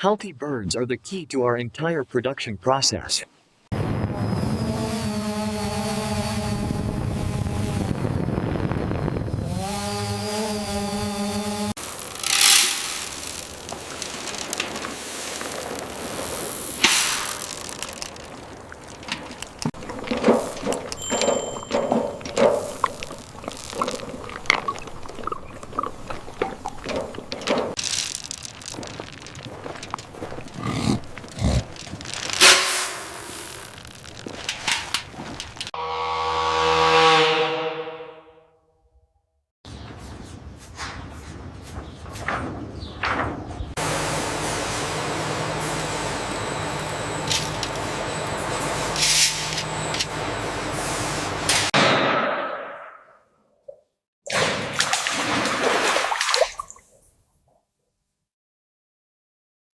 Healthy birds are the key to our entire production process.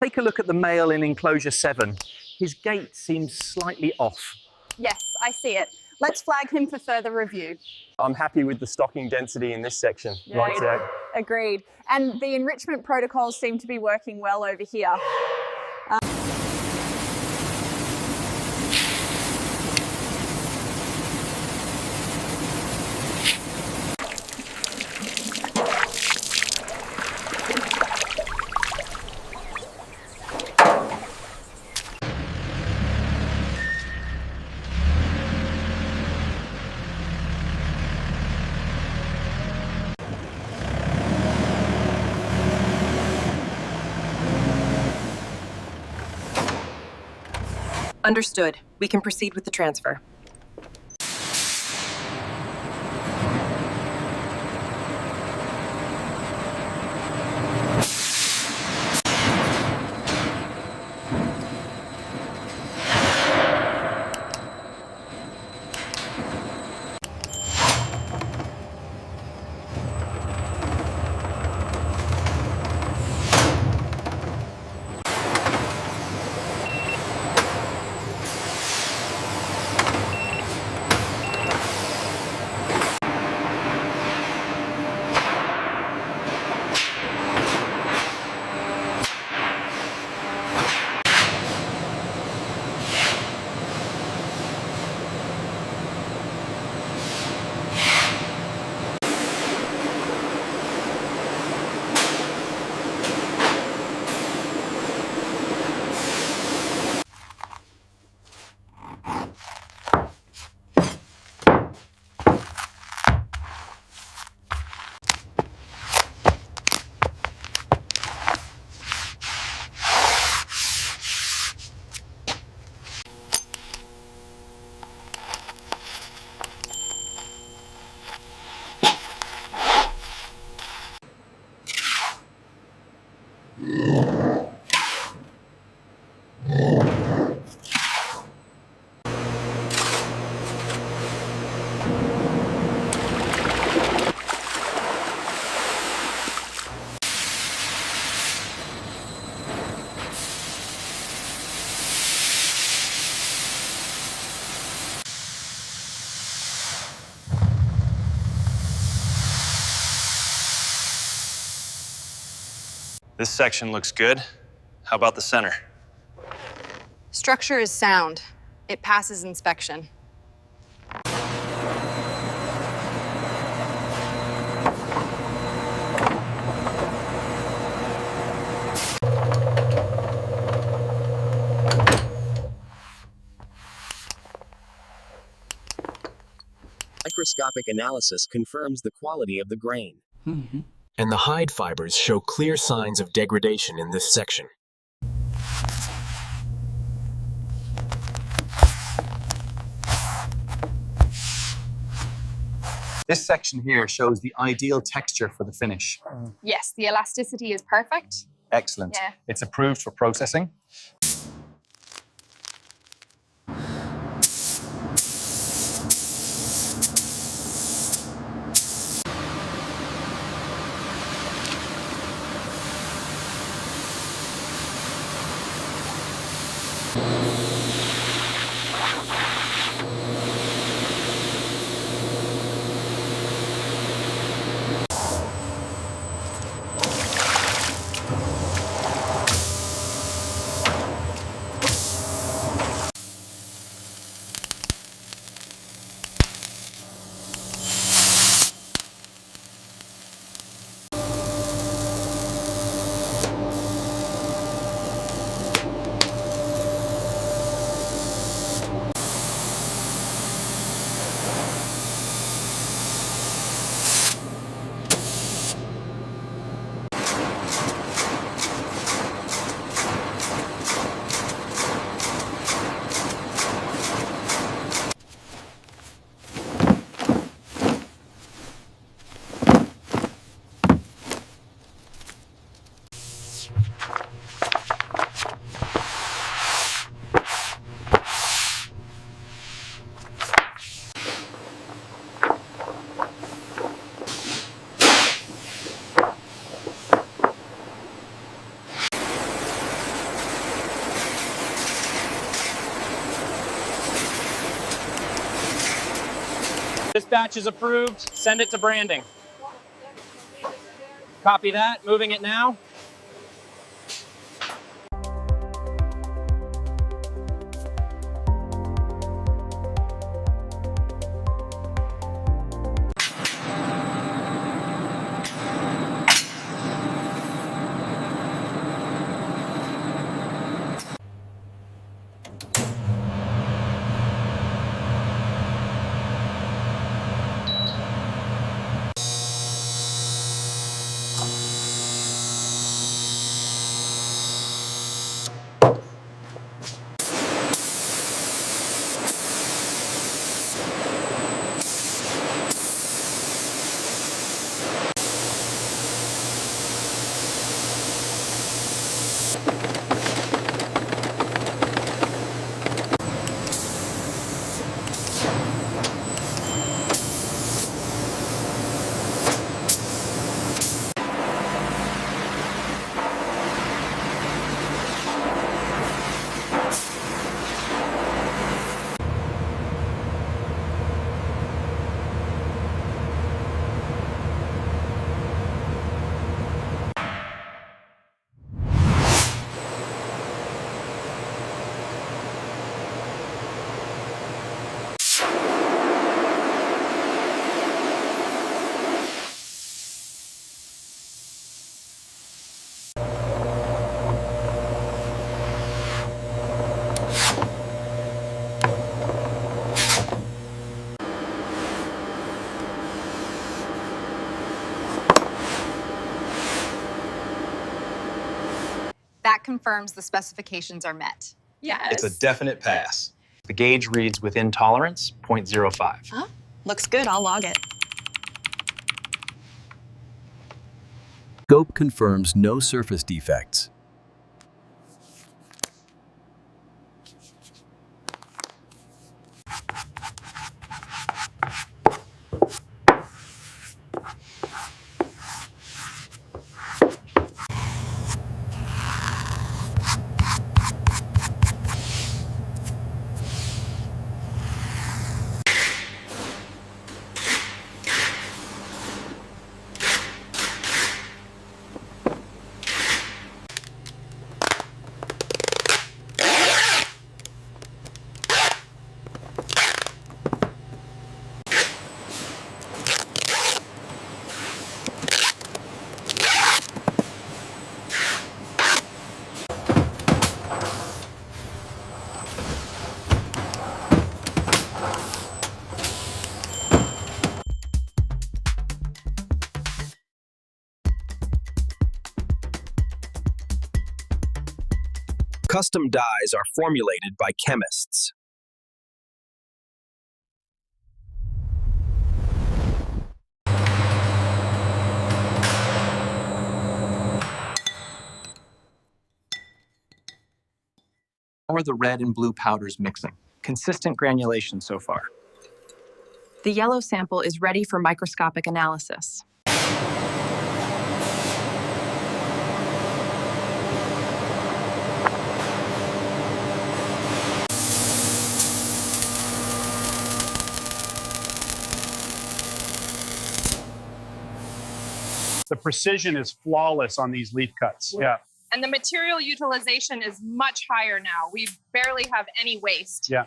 Take a look at the male in enclosure 7. His gait seems slightly off. Yes, I see it. Let's flag him for further review. I'm happy with the stocking density in this section. Yeah, agreed. And the enrichment protocols seem to be working well over here. Understood. We can proceed with the transfer. This section looks good. How about the center? Structure is sound. It passes inspection. Microscopic analysis confirms the quality of the grain. And the hide fibers show clear signs of degradation in this section. This section here shows the ideal texture for the finish. Yes, the elasticity is perfect. Excellent. Yeah. It's approved for processing. This batch is approved. Send it to branding. Copy that. Moving it now. That confirms the specifications are met. Yes. It's a definite pass. The gauge reads within tolerance, 0.05. Huh? Looks good. I'll log it. Scope confirms no surface defects. Custom dyes are formulated by chemists. How are the red and blue powders mixing? Consistent granulation so far. The yellow sample is ready for microscopic analysis. The precision is flawless on these leaf cuts. Yeah. And the material utilization is much higher now. We barely have any waste. Yeah.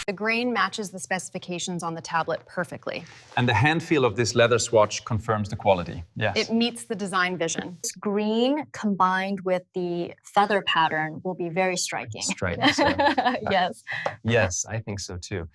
The grain matches the specifications on the tablet perfectly. And the hand feel of this leather swatch confirms the quality. Yes. It meets the design vision. This green combined with the feather pattern will be very striking. Striking. So. Yes. Yes, I think so too.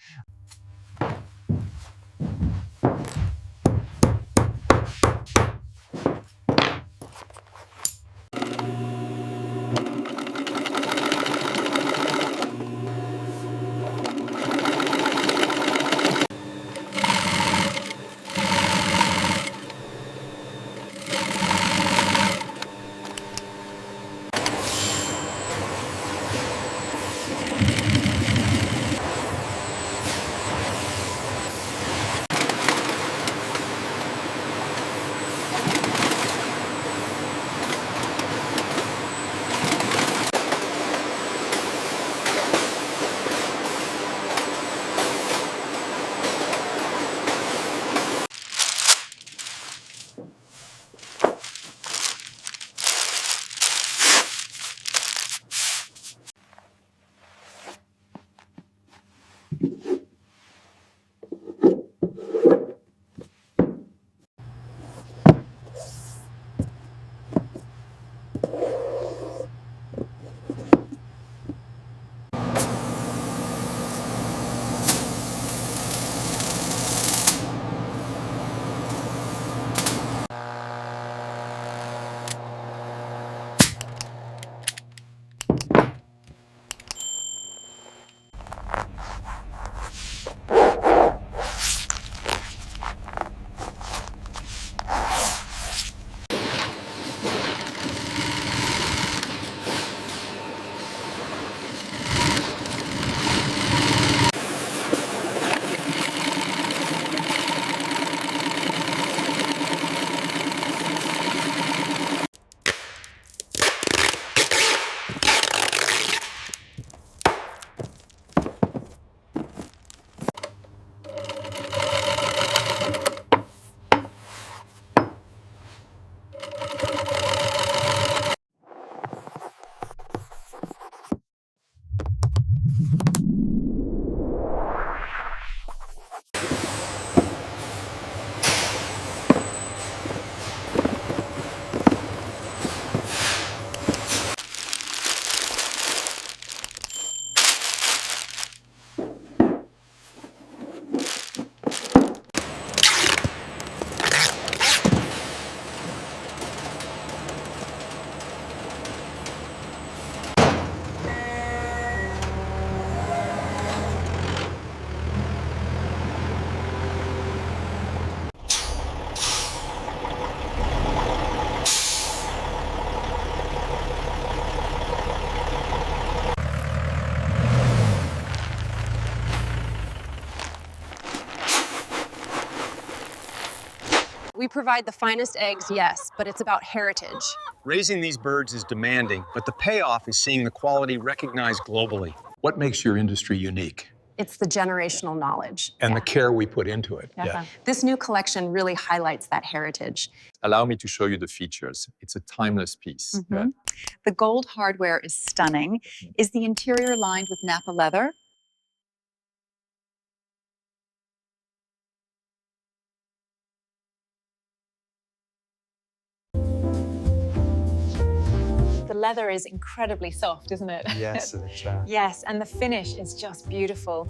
We provide the finest eggs, yes, but it's about heritage. Raising these birds is demanding, but the payoff is seeing the quality recognized globally. What makes your industry unique? It's the generational knowledge. And the care we put into it. Yeah. This new collection really highlights that heritage. Allow me to show you the features. It's a timeless piece. The gold hardware is stunning. Is the interior lined with Napa leather? The leather is incredibly soft, isn't it? Yes, it's Yes, and the finish is just beautiful.